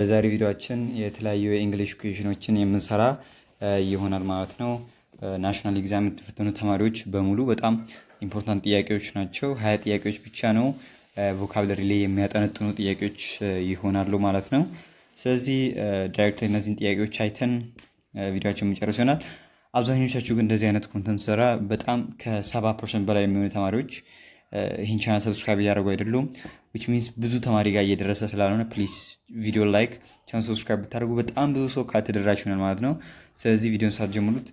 በዛሬ ቪዲዮአችን የተለያዩ የእንግሊሽ ኩዌሽኖችን የምንሰራ ይሆናል ማለት ነው። ናሽናል ኤግዛም የተፈተኑ ተማሪዎች በሙሉ በጣም ኢምፖርታንት ጥያቄዎች ናቸው። 20 ጥያቄዎች ብቻ ነው ቮካብለሪ ላይ የሚያጠነጥኑ ጥያቄዎች ይሆናሉ ማለት ነው። ስለዚህ ዳይሬክት እነዚህን ጥያቄዎች አይተን ቪዲዮአችን የሚጨርስ ይሆናል። አብዛኞቻችሁ ግን እንደዚህ አይነት ኮንተንት ስራ በጣም ከ70% በላይ የሚሆኑ ተማሪዎች ይህን ቻናል ሰብስክራይብ እያደረጉ አይደሉም። which means ብዙ ተማሪ ጋር እየደረሰ ስላልሆነ ፕሊዝ ቪዲዮ ላይክ ቻናል ሰብስክራይብ ብታደርጉ በጣም ብዙ ሰው ከተደራሽ ይሆናል ማለት ነው። ስለዚህ ቪዲዮን ሳትጀምሩት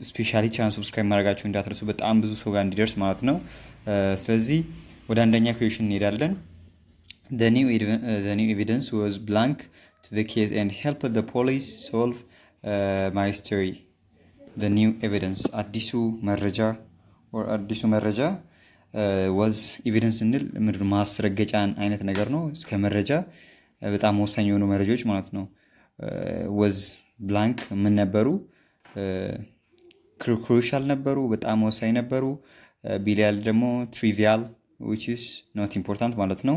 ስፔሻሊ ቻናል ሰብስክራይብ ማድረጋችሁ እንዳትረሱ በጣም ብዙ ሰው ጋር እንዲደርስ ማለት ነው። ስለዚህ ወደ አንደኛ ኩዌሽን እንሄዳለን። The new evidence was blank to the case and helped the police solve mystery. The new evidence አዲሱ መረጃ was evidence እንል ምድር ማስረገጫን አይነት ነገር ነው። እስከ መረጃ በጣም ወሳኝ የሆኑ መረጃዎች ማለት ነው። was blank ምን ነበሩ? crucial ነበሩ፣ በጣም ወሳኝ ነበሩ። ቢሊያል ደግሞ trivial which is not important ማለት ነው።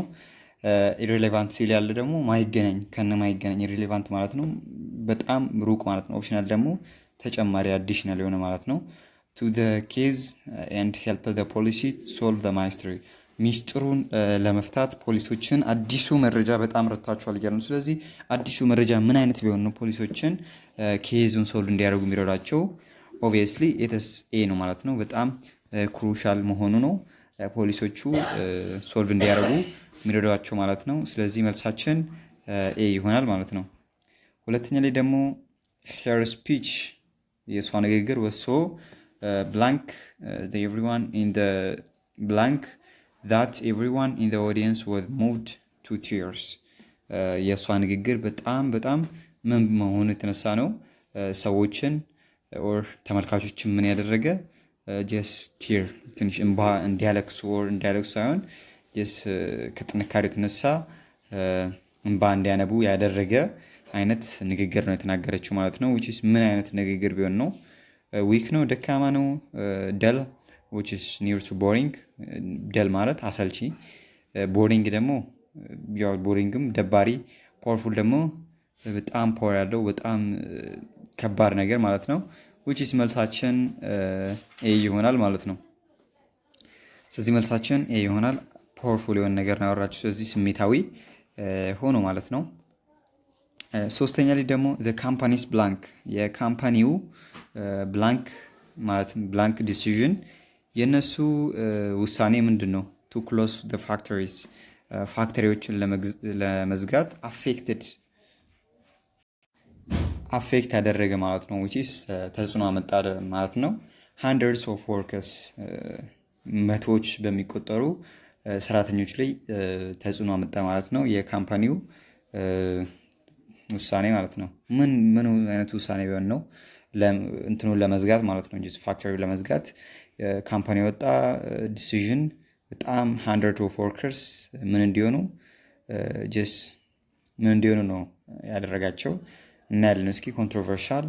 irrelevant ሲል ያለ ደግሞ ማይገናኝ irrelevant ማለት ነው፣ በጣም ሩቅ ማለት ነው። ኦፕሽናል ደግሞ ተጨማሪ አዲሽናል የሆነ ማለት ነው። to the case and help the police solve the mystery ሚስጥሩን ለመፍታት ፖሊሶችን አዲሱ መረጃ በጣም ረድቷቸዋል እያሉ ነው። ስለዚህ አዲሱ መረጃ ምን አይነት ቢሆን ነው ፖሊሶችን ኬዙን ሶልቭ እንዲያደርጉ የሚረዳቸው? ኦብቪየስሊ ኢትስ ኤ ነው ማለት ነው። በጣም ክሩሻል መሆኑ ነው ፖሊሶቹ ሶልቭ እንዲያደርጉ የሚረዳቸው ማለት ነው። ስለዚህ መልሳችን ኤ ይሆናል ማለት ነው። ሁለተኛ ላይ ደግሞ her speech የሷ ንግግር ወሶ blank everyone in the blank that everyone in the audience was moved to tears. የሷ ንግግር በጣም ምን መሆኑ የተነሳ ነው ሰዎችን or ተመልካቾችን ምን ያደረገ just tear ትንሽ እንባ እንዲያለቅሱ ሳይሆን just ከጥንካሬው የተነሳ እንባ እንዲያነቡ ያደረገ አይነት ንግግር ነው የተናገረችው ማለት ነው። which is ምን አይነት ንግግር ቢሆን ነው? ዊክ ነው፣ ደካማ ነው። ደል which is near to boring ደል ማለት አሰልቺ፣ ቦሪንግ ደግሞ ያው ቦሪንግም ደባሪ፣ ፓወርፉል ደግሞ በጣም ፓወር ያለው በጣም ከባድ ነገር ማለት ነው። which is መልሳችን ኤ ይሆናል ማለት ነው። ስለዚህ መልሳችን ኤ ይሆናል። ፓወርፉል የሆነ ነገር ነው ያወራችሁ፣ ስለዚህ ስሜታዊ ሆኖ ማለት ነው። ሶስተኛ ላይ ደግሞ the company's blank የካምፓኒው ብላንክ ማለት ብላንክ ዲሲዥን የነሱ ውሳኔ ምንድን ነው? to close the factories ፋክተሪዎችን ለመዝጋት አፌክት ያደረገ ማለት ነው። which is ተጽዕኖ አመጣ ማለት ነው። hundreds of workers መቶዎች በሚቆጠሩ ሰራተኞች ላይ ተጽዕኖ አመጣ ማለት ነው የካምፓኒው ውሳኔ ማለት ነው። ምን አይነት ውሳኔ ቢሆን ነው እንትኑን ለመዝጋት ማለት ነው እንጂ ፋክተሪውን ለመዝጋት ካምፓኒ ወጣ ዲሲዥን በጣም 100 of workers ምን እንዲሆኑ ነው ያደረጋቸው እናያለን። እስኪ ኮንትሮቨርሻል፣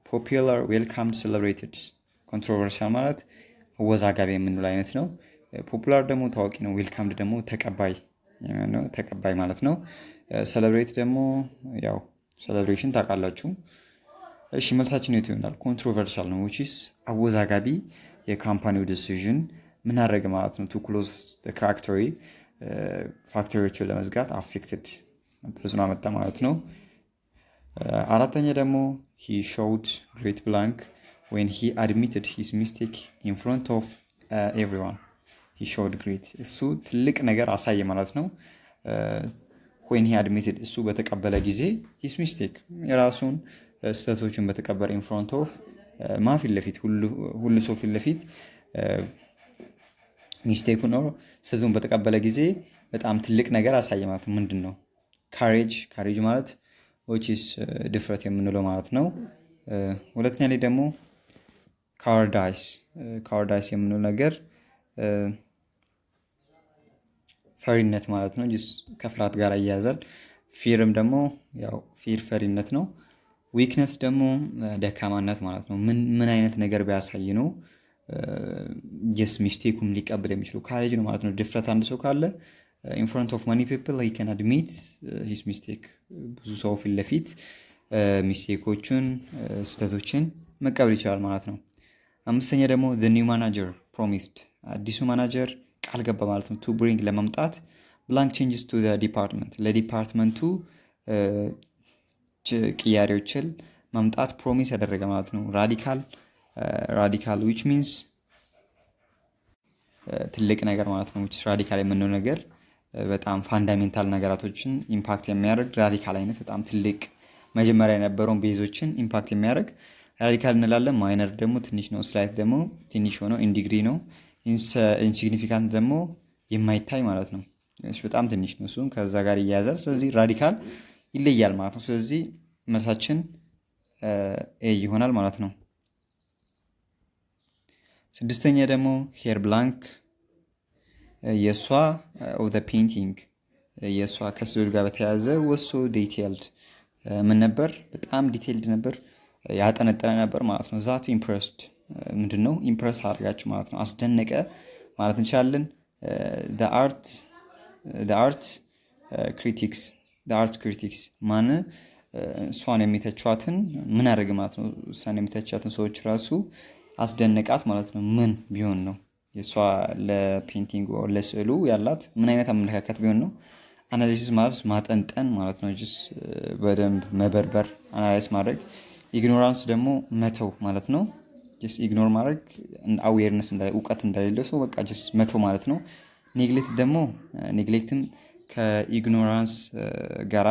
ፖፑላር፣ ዌልካምድ፣ ሴሌብሬትድ። ኮንትሮቨርሻል ማለት አወዛጋቢ የምንለው አይነት ነው። ፖፑላር ደግሞ ታዋቂ ነው። ዌልካምድ ደግሞ ተቀባይ ማለት ነው። ሴሌብሬት ደግሞ ያው ሴሌብሬሽን ታውቃላችሁ። እሺ መልሳችን የት ይሆናል? ኮንትሮቨርሻል ነው which is አወዛጋቢ የካምፓኒው ዲሲዥን ምን አደረገ ማለት ነው። to close the factory ፋክተሪዎችን ለመዝጋት affected ተጽዕኖ አመጣ ማለት ነው። አራተኛ ደግሞ he showed great blank when he admitted his mistake in front of everyone. he showed great እሱ ትልቅ ነገር አሳየ ማለት ነው። when he admitted እሱ በተቀበለ ጊዜ his mistake የራሱን ስህተቶችን በተቀበለ in front of ፊት ለፊት ሁሉ ሰው ፊት ለፊት ሚስቴኩን ነው ስህተቱን በተቀበለ ጊዜ በጣም ትልቅ ነገር አሳየ ማለት ምንድን ነው? ካሬጅ ማለት which is ድፍረት የምንለው ማለት ነው። ሁለተኛ ላይ ደግሞ ካዋርዳይስ የምንለው ነገር ፈሪነት ማለት ነው። ከፍርሃት ጋር ያያዛል። ፊርም ደግሞ ያው ፈሪነት ነው። ዊክነስ ደግሞ ደካማነት ማለት ነው። ምን አይነት ነገር ቢያሳይ ነው ሚስቴኩም ሊቀበል የሚችለው? ካሬጅ ነው ማለት ነው። ድፍረት አንድ ሰው ካለ ኢን ፍሮንት ኦፍ ማኒ ፒፕል ሂ ካን አድሚት ሂስ ሚስቴክ። ብዙ ሰው ፊት ለፊት ሚስቴኮችን ስህተቶችን መቀበል ይችላል ማለት ነው። አምስተኛ ደግሞ the new manager promised አዲሱ ማናጀር ቃል ገባ ማለት ነው። to bring ለመምጣት blank changes to the department ለዲፓርትመንቱ ቅያሬዎችን መምጣት ፕሮሚስ ያደረገ ማለት ነው። ራዲካል which means ትልቅ ነገር ማለት ነው። which ራዲካል የምንለው ነገር በጣም ፋንዳሜንታል ነገራቶችን ኢምፓክት የሚያደርግ ራዲካል አይነት በጣም ትልቅ መጀመሪያ የነበረውን ቤዞችን ኢምፓክት የሚያደርግ ራዲካል እንላለን። ማይነር ደግሞ ትንሽ ነው። ስላይት ደግሞ ትንሽ ሆነው ኢንዲግሪ ነው። ኢንሲግኒፊካንት ደግሞ የማይታይ ማለት ነው። በጣም ትንሽ ነው። እሱም ከዛ ጋር ይያያዛል። ስለዚህ ራዲካል ይለያል ማለት ነው። ስለዚህ መልሳችን ኤ ይሆናል ማለት ነው። ስድስተኛ ደግሞ ሄር ብላንክ የእሷ ኦፍ ዘ ፔይንቲንግ የእሷ ከስዕሉ ጋር በተያያዘ ወሶ ዲቴይልድ ምን ነበር? በጣም ዲቴይልድ ነበር፣ ያጠነጠነ ነበር ማለት ነው። ዛት ኢምፕረስድ ምንድን ነው? ኢምፕረስ አድርጋችሁ ማለት ነው። አስደነቀ ማለት እንችላለን። አርት ክሪቲክስ ማን እሷን የሚተቿትን ምን አደረገ ማለት ነው። እሷን የሚተቿትን ሰዎች ራሱ አስደነቃት ማለት ነው። ምን ቢሆን ነው የእሷ ለፔንቲንግ ለስዕሉ ያላት ምን አይነት አመለካከት ቢሆን ነው? አናሊሲስ ማለት ማጠንጠን ማለት ነው። በደንብ መበርበር፣ አናላይዝ ማድረግ። ኢግኖራንስ ደግሞ መተው ማለት ነው። ኢግኖር ማድረግ አዌርነስ እውቀት እንደሌለው ሰው በቃ መተው ማለት ነው። ኔግሌክት ደግሞ ኔግሌክትም ከኢግኖራንስ ጋራ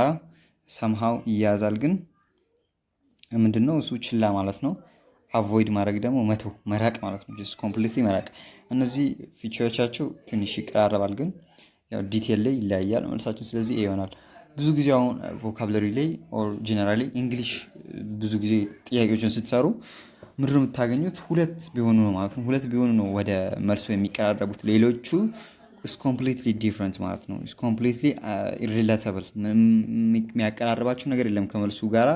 ሰምሃው ይያዛል። ግን ምንድነው እሱ? ችላ ማለት ነው። አቮይድ ማድረግ ደግሞ መተው መራቅ ማለት ነው። ኮምፕሊትሊ መራቅ። እነዚህ ፊቸሮቻቸው ትንሽ ይቀራረባል፣ ግን ያው ዲቴል ላይ ይለያያል መልሳችን። ስለዚህ ይሆናል። ብዙ ጊዜ አሁን ቮካብለሪ ላይ ኦር ጀነራሊ እንግሊሽ ብዙ ጊዜ ጥያቄዎችን ስትሰሩ ምንድነው የምታገኙት? ሁለት ቢሆኑ ነው ማለት ነው። ሁለት ቢሆኑ ነው ወደ መልሶ የሚቀራረቡት። ሌሎቹ is completely different ማለት ነው። is completely irrelatable የሚያቀራርባቸው ነገር የለም ከመልሱ ጋራ።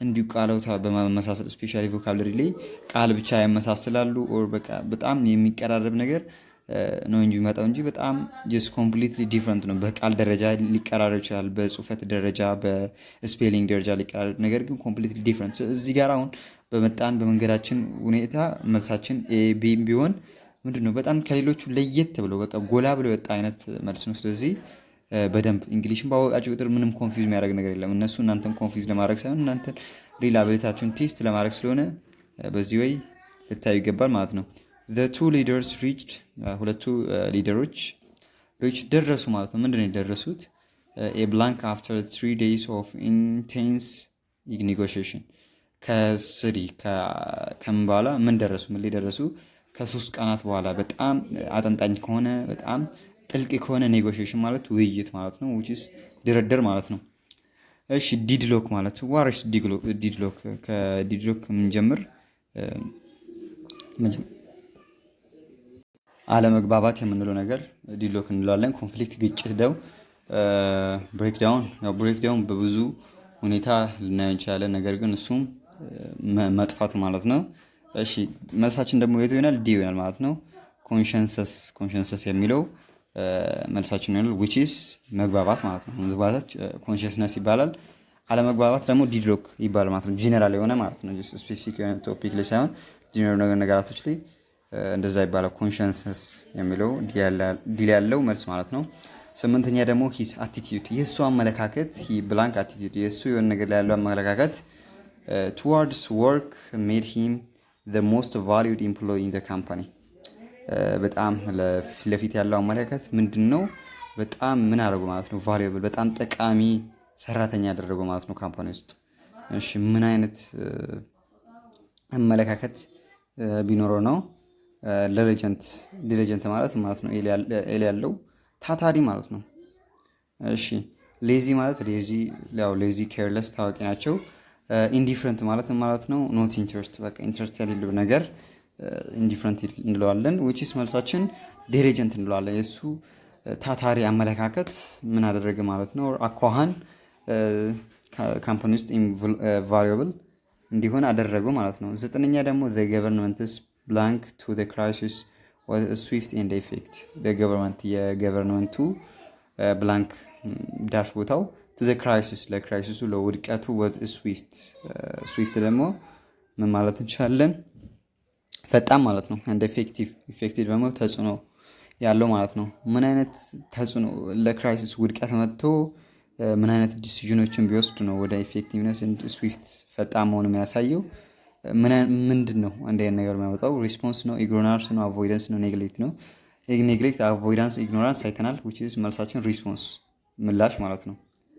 እንዲሁ ቃለው በመመሳሰል ስፔሻሊ ቮካብለሪ ላይ ቃል ብቻ ያመሳስላሉ። ኦር በቃ በጣም የሚቀራረብ ነገር ነው እንጂ የሚመጣው እንጂ በጣም just completely different ነው። በቃል ደረጃ ሊቀራረብ ይችላል፣ በጽሁፈት ደረጃ በስፔሊንግ ደረጃ ሊቀራረብ፣ ነገር ግን completely different። እዚህ ጋር አሁን በመጣን በመንገዳችን ሁኔታ መልሳችን ኤ ቢ ቢሆን ምንድነው በጣም ከሌሎቹ ለየት ብሎ በቃ ጎላ ብሎ የወጣ አይነት መልስ ነው። ስለዚህ በደንብ እንግሊሽን ባወቃችሁ ቁጥር ምንም ኮንፊውዝ የሚያደርግ ነገር የለም። እነሱ እናንተን ኮንፊውዝ ለማድረግ ሳይሆን እናንተን ሪላቢሊታችሁን ቴስት ለማድረግ ስለሆነ በዚህ ወይ ልታዩ ይገባል ማለት ነው። the two leaders reached ሁለቱ ሊደሮች ደረሱ ማለት ነው። ምንድነው የደረሱት? a blank after 3 days of intense negotiation ከምን በኋላ ምን ደረሱ? ምን ላይ ደረሱ? ከ3 ቀናት በኋላ በጣም አጠንጣኝ ከሆነ በጣም ጥልቅ ከሆነ ኔጎሽዬሽን ማለት ውይይት ማለት ነው። which is ድርድር ማለት ነው። እሺ ዲድሎክ ማለት ዋርሽ ዲድሎክ ከዲድሎክ የምንጀምር አለመግባባት የምንለው ነገር ዲድሎክ እንለዋለን። ኮንፍሊክት ግጭት ነው። ብሬክዳውን በብዙ ሁኔታ ልናየው እንችላለን። ነገር ግን እሱም መጥፋት ማለት ነው። እሺ መልሳችን ደግሞ የቱ ይሆናል? ዲ ይሆናል ማለት ነው። ኮንሸንሰስ የሚለው መልሳችን ይሆናል። which is መግባባት ማለት ነው። መግባባት ኮንሽስነስ ይባላል። አለመግባባት ደግሞ ዲድሎክ ይባላል ማለት ነው። ጀነራል የሆነ ማለት ነው። ስፔሲፊክ የሆነ ቶፒክ ላይ ሳይሆን ጀነራል ነገራቶች ላይ እንደዛ ይባላል። ኮንሸንሰስ የሚለው ዲ ያለው መልስ ማለት ነው። 8ኛ ደግሞ ሂስ አቲቲዩድ የእሱ አመለካከት ብላንክ አቲቲዩድ የእሱ የሆነ ነገር ላይ ያለው አመለካከት towards work made him the most valued employee in the company በጣም ለፊት ያለው አመለካከት ምንድነው? በጣም ምን አደረገው ማለት ነው። valuable በጣም ጠቃሚ ሰራተኛ ያደረገው ማለት ነው ካምፓኒ ውስጥ። እሺ ምን አይነት አመለካከት ቢኖረው ነው? ዲሊጀንት ማለት ነው ኤል ያለው ታታሪ ማለት ነው። እሺ ሌዚ ማለት ሌዚ ኬርለስ ታዋቂ ናቸው። ኢንዲፍረንት ማለት ነው ኖት ኢንትረስት በቃ ኢንትረስት የሌለው ነገር ኢንዲፍረንት እንለዋለን። which is መልሳችን ዲሊጀንት እንለዋለን። የሱ ታታሪ አመለካከት ምን አደረገ ማለት ነው። አኳኋን ካምፓኒ ውስጥ ኢንቫሉብል እንዲሆን አደረገው ማለት ነው። 9ኛ ደግሞ the government's blank to the crisis was swift and effect የገቨርንመንቱ ብላንክ ዳሽ ቦታው to the crisis ለክራይሲሱ ለውድቀቱ with swift ደግሞ ምን ማለት እንችላለን? ፈጣን ማለት ነው። and effective ደግሞ ተጽዕኖ ያለው ማለት ነው። ምን አይነት ተጽዕኖ ለክራይሲስ ውድቀት መጥቶ ምን አይነት ዲሲዥኖችን ቢወስዱ ነው ወደ ኢፌክቲቭነስ ስዊፍት ፈጣን መሆኑ የሚያሳየው? ምንድን ነው አንድ አይነት ነገር የሚያወጣው? ሪስፖንስ ነው፣ ኢግኖራንስ ነው፣ አቮይደንስ ነው፣ ኔግሌክት ነው። ኔግሌክት፣ አቮይዳንስ፣ ኢግኖራንስ አይተናል። which is መልሳችን ሪስፖንስ ምላሽ ማለት ነው።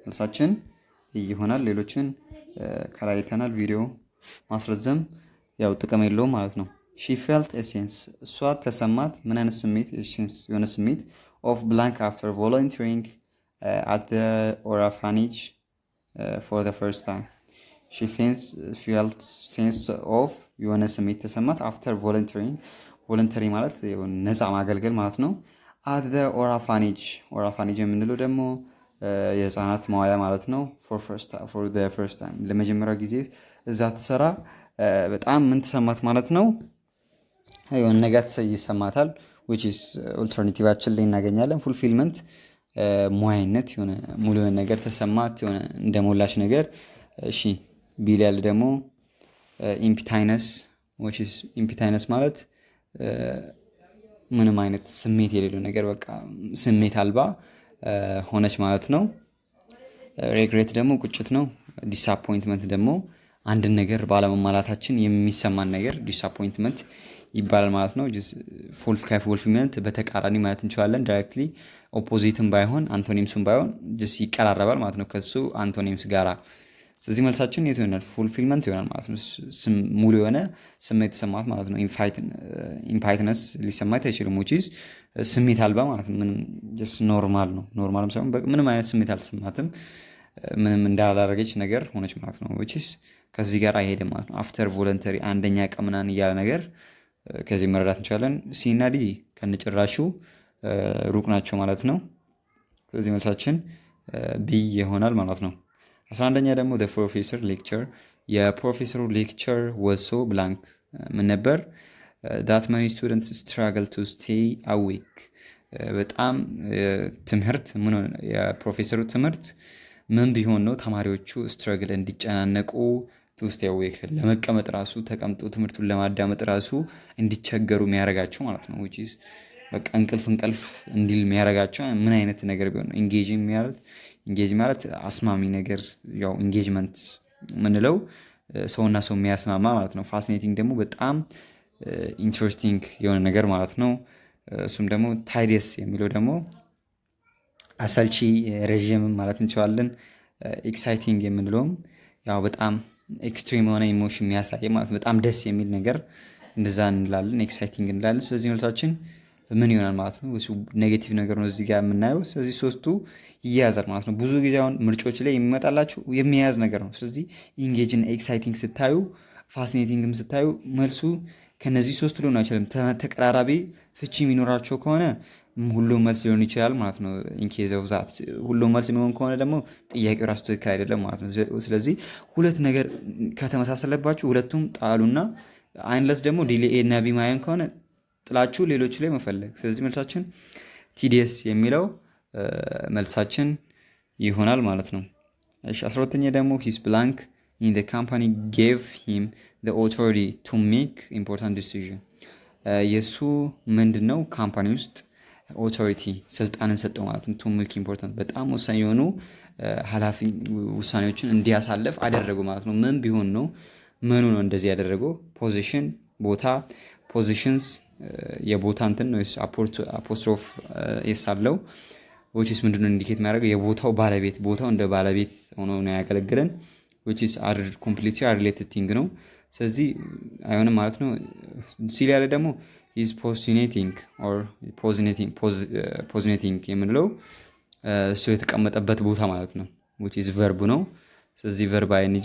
መልሳችን ይሆናል። ሌሎችን ከላይ አይተናል። ቪዲዮ ማስረዘም ያው ጥቅም የለውም ማለት ነው። she felt a sense እሷ ተሰማት ምን አይነት ስሜት? የሆነ ስሜት of blank after volunteering at the orphanage for the first time. she felt sense of የሆነ ስሜት ተሰማት after volunteering ቮለንተሪ ማለት ነፃ ማገልገል ማለት ነው። at the orphanage የምንለው ደግሞ የህፃናት መዋያ ማለት ነው። for the first time ለመጀመሪያ ጊዜ እዛ ትሰራ በጣም ምን ተሰማት ማለት ነው? የሆነ ነገር ይሰማታል። which is ኦልተርናቲቫችን ላይ እናገኛለን። ፉልፊልመንት ሙያነት የሆነ ሙሉ የሆነ ነገር ተሰማት የሆነ እንደሞላች ነገር። እሺ ቢል ያለ ደግሞ ኢምፒታይነስ which is ኢምፒታይነስ ማለት ምንም አይነት ስሜት የሌለው ነገር በቃ ስሜት አልባ ሆነች ማለት ነው። ሬግሬት ደግሞ ቁጭት ነው። ዲስአፖይንትመንት ደግሞ አንድን ነገር ባለመሟላታችን የሚሰማን ነገር ዲስአፖይንትመንት ይባላል ማለት ነው። ከፉልፊልመንት በተቃራኒ ማለት እንችላለን። ዳይሬክትሊ ኦፖዚትም ባይሆን አንቶኒምስም ባይሆን ይቀራረባል ማለት ነው ከሱ አንቶኒምስ ጋራ። ስለዚህ መልሳችን የቱ ይሆናል? ፉልፊልመንት ይሆናል ማለት ነው። ሙሉ የሆነ ስሜት ተሰማት ማለት ነው። ኢምፓይትነስ ሊሰማት አይችልም። which is ስሜት አልባ ማለት ነው። ምንም ኖርማል ነው። ኖርማልም ሳይሆን ምንም አይነት ስሜት አልተሰማትም። ምንም እንዳላደረገች ነገር ሆነች ማለት ነው። which is ከዚህ ጋር አይሄድም ማለት ነው። አፍተር ቮለንተሪ አንደኛ ቀምናን እያለ ነገር ከዚህ መረዳት እንችላለን። ሲና ዲ ከነጭራሹ ሩቅ ናቸው ማለት ነው። ስለዚህ መልሳችን ቢ ይሆናል ማለት ነው። 11ኛ ደግሞ the professor lecture የፕሮፌሰሩ ሌክቸር was so blank ምን ነበር? that many students struggle to stay awake በጣም ትምህርት ምን የፕሮፌሰሩ ትምህርት ምን ቢሆን ነው ተማሪዎቹ ስትራግል እንዲጨናነቁ to stay awake ለመቀመጥ ራሱ ተቀምጦ ትምህርቱን ለማዳመጥ ራሱ እንዲቸገሩ የሚያረጋቸው ማለት ነው። which is በቃ እንቅልፍ እንዲል የሚያረጋቸው ምን አይነት ነገር ቢሆን ነው? ኢንጌጅ ማለት አስማሚ ነገር ያው ኢንጌጅመንት ምንለው ሰውና ሰው የሚያስማማ ማለት ነው። ፋሲኔቲንግ ደግሞ በጣም ኢንትረስቲንግ የሆነ ነገር ማለት ነው። እሱም ደግሞ ታይዲየስ የሚለው ደግሞ አሰልቺ ረዥም ማለት እንችላለን። ኤክሳይቲንግ የምንለውም ያው በጣም ኤክስትሪም የሆነ ኢሞሽን የሚያሳይ ማለት በጣም ደስ የሚል ነገር እንደዛ እንላለን፣ ኤክሳይቲንግ እንላለን። ስለዚህ መልሳችን ምን ይሆናል ማለት ነው? እሱ ኔጌቲቭ ነገር ነው እዚህ ጋር የምናየው። ስለዚህ ሶስቱ ይያዛል ማለት ነው። ብዙ ጊዜ አሁን ምርጫዎች ላይ የሚመጣላችሁ የሚያያዝ ነገር ነው። ስለዚህ ኢንጌጅን ኤክሳይቲንግ ስታዩ፣ ፋሲኔቲንግም ስታዩ መልሱ ከነዚህ ሶስቱ ሊሆን አይችልም። ተቀራራቢ ፍቺ የሚኖራቸው ከሆነ ሁሉም መልስ ሊሆን ይችላል ማለት ነው። ኢንኬዝ ኦፍ ዛት ሁሉም መልስ የሚሆን ከሆነ ደግሞ ጥያቄው ራሱ ትክክል አይደለም ማለት ነው። ስለዚህ ሁለት ነገር ከተመሳሰለባችሁ ሁለቱም ጣሉና አይንለስ ደግሞ ዲሌ እና ቢ ማየን ከሆነ ጥላችሁ ሌሎች ላይ መፈለግ። ስለዚህ መልሳችን ቲዲኤስ የሚለው መልሳችን ይሆናል ማለት ነው። እሺ 12ኛ ደግሞ ሂስ ብላንክ ኢን ዘ ካምፓኒ ጌቭ ሂም ዘ ኦቶሪቲ ቱ ሜክ ኢምፖርታንት ዲሲዥን የሱ ምንድነው ካምፓኒ ውስጥ ኦቶሪቲ ስልጣንን ሰጠው ማለት ነው። ቱ ሜክ ኢምፖርታንት በጣም ወሳኝ የሆኑ ኃላፊ ውሳኔዎችን እንዲያሳልፍ አደረገው ማለት ነው። ምን ቢሆን ነው? ምኑ ነው እንደዚህ ያደረገው? ፖዚሽን ቦታ፣ ፖዚሽንስ የቦታ እንትን ነው አፖስትሮፍ ኤስ አለው። which is ምንድነው ኢንዲኬት የሚያደርገው? የቦታው ባለቤት፣ ቦታው እንደ ባለቤት ሆኖ ነው ያገለግለን። which is completely related thing ነው። ስለዚህ አይሆንም ማለት ነው። ሲል ያለ ደግሞ is postulating or posinating የምንለው እሱ የተቀመጠበት ቦታ ማለት ነው። which is verb ነው። ስለዚህ verb ing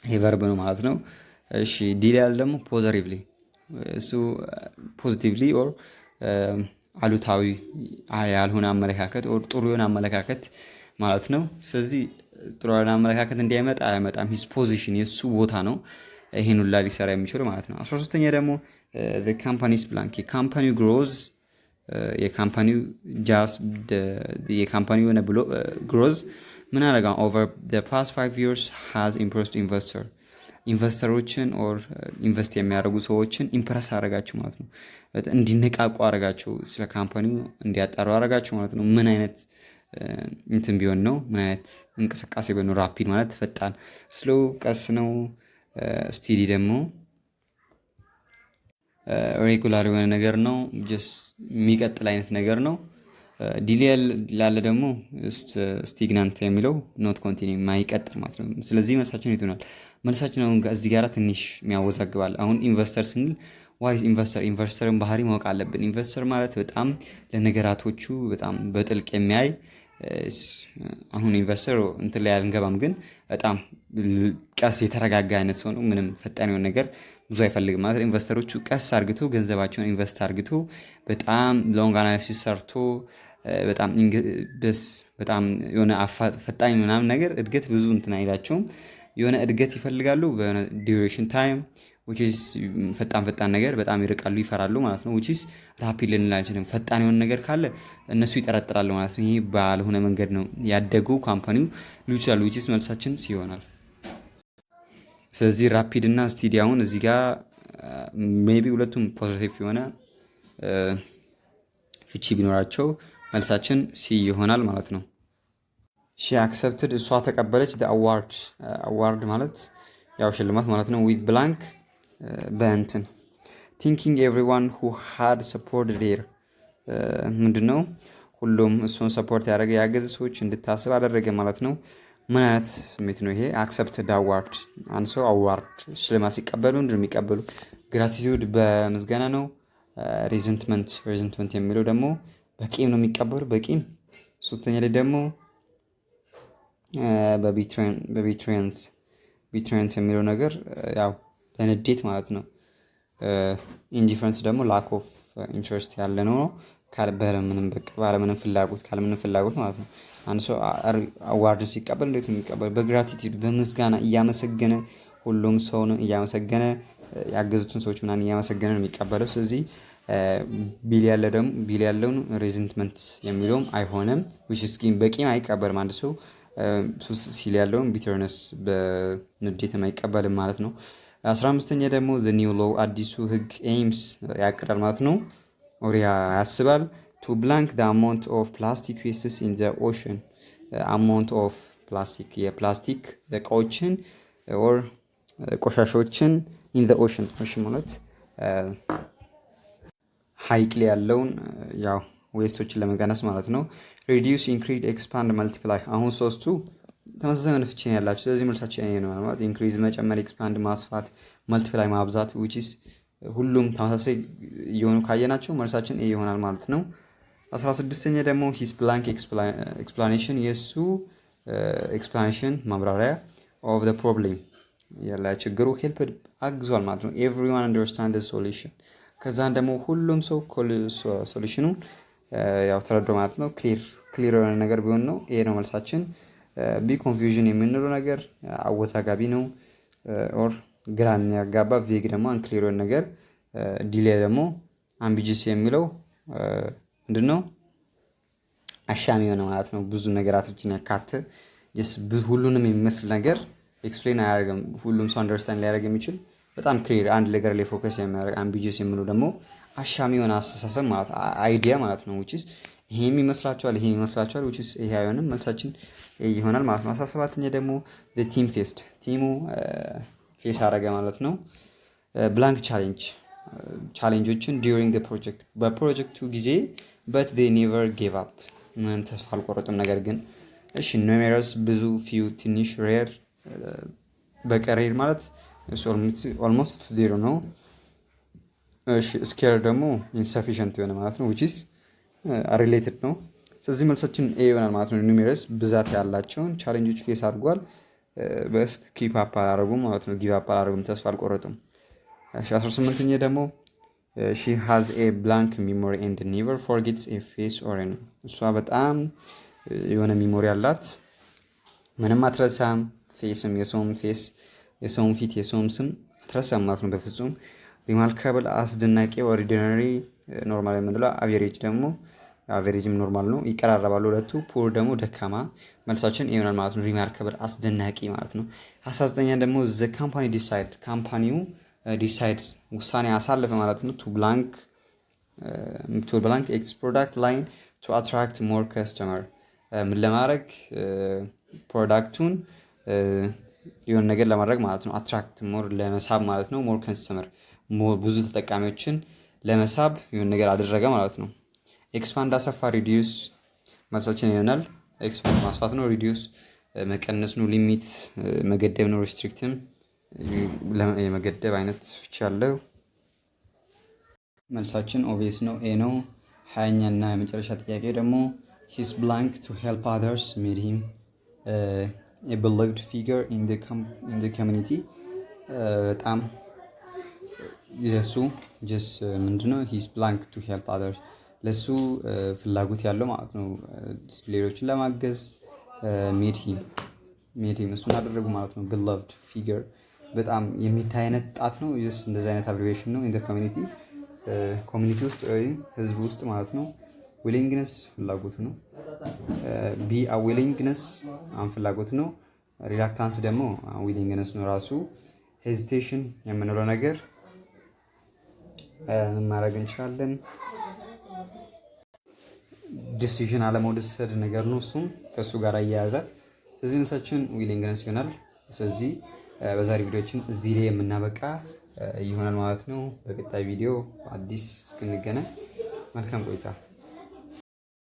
ይሄ verb ነው ማለት ነው። እሺ ዲል ያለ ደግሞ positively እሱ positively or አሉታዊ ያልሆነ አመለካከት or ጥሩ የሆነ አመለካከት ማለት ነው። ስለዚህ ጥሩ የሆነ አመለካከት እንዲያመጣ አያመጣም። his position የሱ ቦታ ነው ይሄን ሁላ ሊሰራ የሚችለው ማለት ነው። 13ኛ ደግሞ the company's blank company grows የካምፓኒው የካምፓኒው የሆነ ብሎ ግሮዝ ምን አደረጋ ኦቨር ፓስት 5 years has impressed ኢንቨስተሮችን ኦር ኢንቨስት የሚያደርጉ ሰዎችን ኢምፕረስ አደረጋቸው ማለት ነው። እንዲነቃቁ አደረጋቸው፣ ስለ ካምፓኒው እንዲያጣሩ አደረጋቸው ማለት ነው። ምን አይነት እንትን ቢሆን ነው፣ ምን አይነት እንቅስቃሴ ቢሆን ነው። ራፒድ ማለት ፈጣን፣ ስሎ ቀስ ነው። ስቲዲ ደግሞ ሬጉላር የሆነ ነገር ነው፣ ጀስት የሚቀጥል አይነት ነገር ነው። ዲሌ ላለ ደግሞ ስቲግናንት የሚለው ኖት ኮንቲኒ ማይቀጥል ማለት ነው። ስለዚህ መልሳችን ይሆናል። መልሳችን አሁን እዚህ ጋር ትንሽ የሚያወዛግባል። አሁን ኢንቨስተር ስንል ዋይስ ኢንቨስተርን ባህሪ ማወቅ አለብን። ኢንቨስተር ማለት በጣም ለነገራቶቹ በጣም በጥልቅ የሚያይ አሁን ኢንቨስተር እንትን ላይ አልንገባም፣ ግን በጣም ቀስ የተረጋጋ አይነት ሰው ነው። ምንም ፈጣን የሆነ ነገር ብዙ አይፈልግም ማለት ኢንቨስተሮቹ ቀስ አርግቶ ገንዘባቸውን ኢንቨስት አርግቶ በጣም ሎንግ አናሊሲስ ሰርቶ በጣም የሆነ ፈጣኝ ምናምን ነገር እድገት ብዙ እንትን አይላቸውም። የሆነ እድገት ይፈልጋሉ በሆነ ዲዩሬሽን ታይም which is ፈጣን ነገር በጣም ይርቃሉ፣ ይፈራሉ ማለት ነው። which is ራፒድ ልንል አንችልም። ፈጣን የሆነ ነገር ካለ እነሱ ይጠረጥራሉ ማለት ነው። ይሄ ባልሆነ መንገድ ነው ያደጉ ካምፓኒው ሊሆን ይችላል። which is መልሳችን ሲ ይሆናል። ስለዚህ ራፒድ እና ስቲዲ አሁን እዚህ ጋር ሜቢ ሁለቱም ፖዚቲቭ የሆነ ፍቺ ቢኖራቸው መልሳችን ሲ ይሆናል ማለት ነው። ሺ አክሰፕትድ እሷ ተቀበለች አዋርድ ማለት ያው ሽልማት ማለት ነው። ዊዝ ብላንክ በእንትን ቲንኪንግ ኤቭሪዋን ሁ ሃድ ሰፖርትድ ሄር ምንድነው? ሁሉም እሱን ሰፖርት ያደረገ ያገዘ ሰዎች እንድታስብ አደረገ ማለት ነው። ምን አይነት ስሜት ነው ይሄ? አክሰፕትድ አዋርድ አንድ ሰው አዋርድ ሽልማት ሲቀበሉ እንደሚቀበሉ ግራቲቲዩድ በምስጋና ነው። ሬዘንትመንት የሚለው ደግሞ በቂም ነው የሚቀበሉ በቂም። ሶስተኛ ላይ ደግሞ በቢትሬንስ የሚለው ነገር ያው በንዴት ማለት ነው። ኢንዲፈረንስ ደግሞ ላክ ኦፍ ኢንትረስት ያለ ነው ባለምንም ፍላጎት ማለት ነው። አንድ ሰው አዋርድን ሲቀበል እንዴት ነው የሚቀበል? በግራቲቲዩድ በምስጋና እያመሰገነ፣ ሁሉም ሰው ነው እያመሰገነ፣ ያገዙትን ሰዎች ምናምን እያመሰገነ ነው የሚቀበለው። ስለዚህ ቢል ያለውን ሬዘንትመንት የሚለውም አይሆንም። በቂም አይቀበልም አንድ ሰው። ሶስት ሲል ያለውን ቢተርነስ በንዴትም አይቀበልም ማለት ነው። 15ኛ ደግሞ ዘ ኒው ሎው አዲሱ ህግ ኤምስ ያቅዳል ማለት ነው። ኦሪያ ያስባል ቱ ብላንክ the amount of plastic wastes in the ocean amount of plastic የፕላስቲክ እቃዎችን or ቆሻሾችን in the ocean ማለት ሀይቅ ላይ ያለውን ያው ዌስቶችን ለመቀነስ ማለት ነው። reduce increase expand multiply አሁን ሶስቱ ተመሳሳይ የሆነ ፍቺ ያላቸው። ስለዚህ መልሳችን ይሄ ነው ማለት ኢንክሪዝ መጨመር፣ ኤክስፓንድ ማስፋት፣ መልቲፕላይ ማብዛት which is ሁሉም ተመሳሳይ እየሆኑ ካየናቸው መልሳችን ይሄ ይሆናል ማለት ነው። 16ኛ ደግሞ his blank explanation የሱ explanation ማብራሪያ of the problem ያለ ችግሩ help አግዟል ማለት ነው። everyone understand the solution ከዛን ደግሞ ሁሉም ሰው ሶሉሽኑን ያው ተረዶ ማለት ነው። ክሊር የሆነ ነገር ቢሆን ነው ይሄ ነው መልሳችን። ቢ ኮንፊውዥን የምንለው ነገር አወዛጋቢ ነው ኦር ግራ የሚያጋባ፣ ቬግ ደግሞ አንክሊር የሆነ ነገር፣ ዲሌይ ደግሞ አምቢጂስ የሚለው ምንድነው? አሻሚ የሆነ ማለት ነው። ብዙ ነገራቶችን ያካተ ሁሉንም የሚመስል ነገር ኤክስፕሌን አያደርግም። ሁሉም ሰው አንደርስታንድ ሊያደርግ የሚችል በጣም ክሊር አንድ ነገር ላይ ፎከስ የሚያደርግ። አምቢጂስ የሚለው ደግሞ አሻሚ የሆነ አስተሳሰብ ማለት አይዲያ ማለት ነው። which is ይሄም ይመስላችኋል which is ይሄ አይሆንም መልሳችን ይሆናል ማለት ነው። 17ኛ ደግሞ the team faced ቲሙ ፌስ አደረገ ማለት ነው። ብላንክ ቻሌንጆችን during the project በፕሮጀክቱ ጊዜ but they never gave up ምንም ተስፋ አልቆረጡም። ነገር ግን እሺ numerous ብዙ few ትንሽ rare በቀሬር ማለት almost zero ነው። እሺ ስኬር ደግሞ insufficient የሆነ ማለት ነው which is related ነው። ስለዚህ መልሳችን ኤ ይሆናል ማለት ነው። numerous ብዛት ያላቸውን ቻሌንጆች ፌስ አድርጓል በስት ኪፕ አፕ አላደረጉም ማለት ነው። ጊቭ አፕ አላደረጉም፣ ተስፋ አልቆረጡም። እሺ 18ኛ ደግሞ she has a blank memory and never forgets a face or a name እሷ በጣም የሆነ ሚሞሪ አላት፣ ምንም አትረሳም። ፌስም የሰውም ፊት የሰውም ስም አትረሳም ማለት ነው በፍጹም። ሪማርካብል አስደናቂ ኦርዲናሪ ኖርማል የምንለው አቬሬጅ ደግሞ አቬሬጅም ኖርማል ነው፣ ይቀራረባሉ ሁለቱ። ፑር ደግሞ ደካማ። መልሳችን ይሆናል ማለት ነው። ሪማርከብል አስደናቂ ማለት ነው። 19ኛ ደግሞ ዘ ካምፓኒ ዲሳይድ ካምፓኒው ዲሳይድ ውሳኔ አሳለፈ ማለት ነው። ቱ ብላንክ ኤክስ ፕሮዳክት ላይን ቱ አትራክት ሞር ከስተመር ምን ለማድረግ ፕሮዳክቱን የሆነ ነገር ለማድረግ ማለት ነው። አትራክት ሞር ለመሳብ ማለት ነው። ሞር ከስተመር ብዙ ተጠቃሚዎችን ለመሳብ የሆነ ነገር አደረገ ማለት ነው። ኤክስፓንድ አሰፋ። ሪዲዩስ መልሳችን ይሆናል ኤክስፓንድ ማስፋት ነው። ሪዲዩስ መቀነስ ነው። ሊሚት መገደብ ነው። ሪስትሪክትም የመገደብ አይነት ፍቺ አለው። መልሳችን ኦቤስ ነው፣ ኤ ነው። 20ኛ እና የመጨረሻ ጥያቄ ደግሞ ሂስ ብላንክ ቱ ሄልፕ አዘርስ ሜድ ሂም ኤ ቢሊቭድ ፊገር ኢን ዘ ኮሚኒቲ። በጣም የሱ ጀስ ምንድነው? ሂስ ብላንክ ቱ ሄልፕ አዘርስ ለሱ ፍላጎት ያለው ማለት ነው፣ ሌሎችን ለማገዝ። ሜድ ሂም እሱን አደረጉ ማለት ነው። ቢሊቭድ ፊገር በጣም የሚታይ አይነት ጣት ነው። ጀስ እንደዚህ አይነት አብሪቬሽን ነው። ኢን ዘ ኮሚኒቲ ውስጥ ወይም ህዝብ ውስጥ ማለት ነው። ዊሊንግነስ ፍላጎቱ ነው። ቢ ዊሊንግነስ ፍላጎት ነው። ሪላክታንስ ደግሞ ዊሊንግነስ ነው ራሱ። ሄዚቴሽን የምንለው ነገር ምን ማድረግ እንችላለን? ዲሲዥን አለመውሰድ ነገር ነው። እሱም ከእሱ ጋር እያያዛል። ስለዚህ መልሳችን ዊሊንግነስ ይሆናል። ስለዚህ በዛሬ ቪዲዮችን እዚህ ላይ የምናበቃ ይሆናል ማለት ነው። በቀጣይ ቪዲዮ አዲስ እስክንገናኝ መልካም ቆይታ